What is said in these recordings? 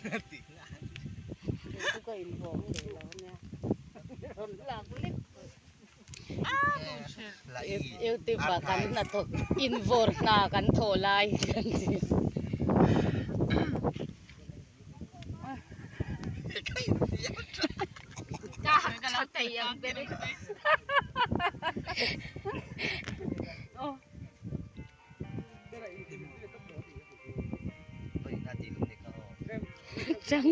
Itu kok info lawannya. Lah kulit. Yêu tibakan na to involve na kan tholai kan si. Ka lo tayang dere. Oh. Chẳng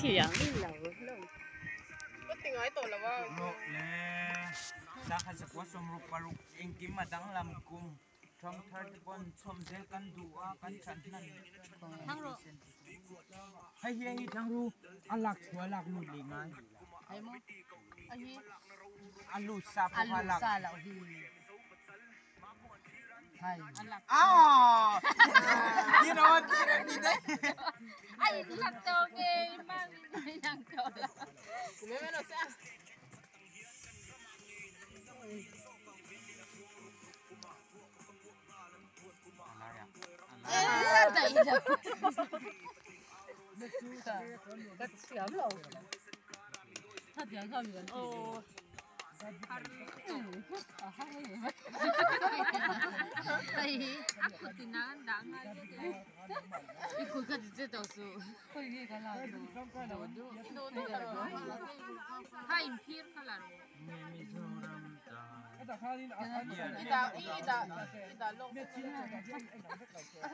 Chiang lâu lâu. Có tiếng nói tổ là bao? Lộ nè, sa khát sắc quá sôm rục paruk, anh kim mà đang làm cung, trong thar thì con sôm dễ căn đủ căn chăn năn. Thang rồi. Hay thang ru, alak thua alak lụt lì ngay. Hay mo? Ahi. Alut sa pa alak. Sa lão hi. Hay. Ah, you know what? Ay, lắc to ghê, mang đi nhang cho là. Mẹ nó sẽ. Đẩy đâu. Cắt xém lâu. Thật vậy không vậy? Ồ. Ay, ako tinandang nga dyan. Ikaw ka dito daw so. Hindi ka lang. Dodo laro. Hay impir ka laro. Ida long.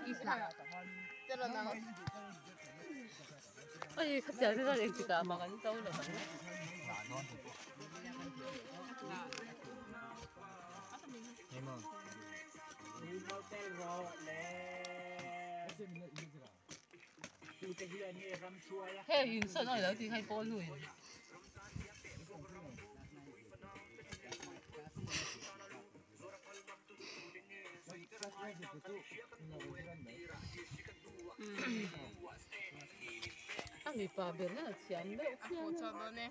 Isla. Pero na. Ay, kaya sa rin kita makan ito lang. Hey, yun sa na lang di hay po nuy. Kami pa na siyan na. Ako sa doon eh.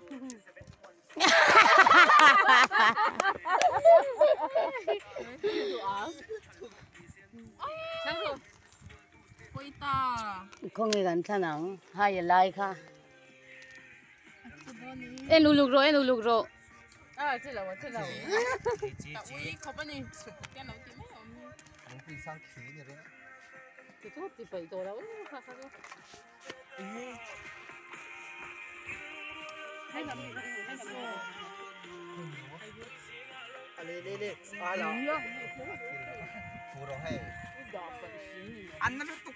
Chẳng rồi. Quay ta. Không nghe gần sao nào, hai giờ like kha. Em lục rồi. À, thế là. Ui, không bao nhiêu. Cái nào thì mấy ông. Không phải sang khí như thế. Thì tốt thì phải đồ đâu, kha. Hay làm gì? Đi. Quá là. Phụ đồ hay. Ăn nó tục.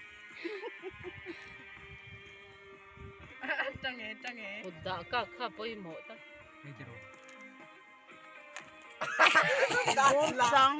Trăng. Udah kha boy mo ta. Sang.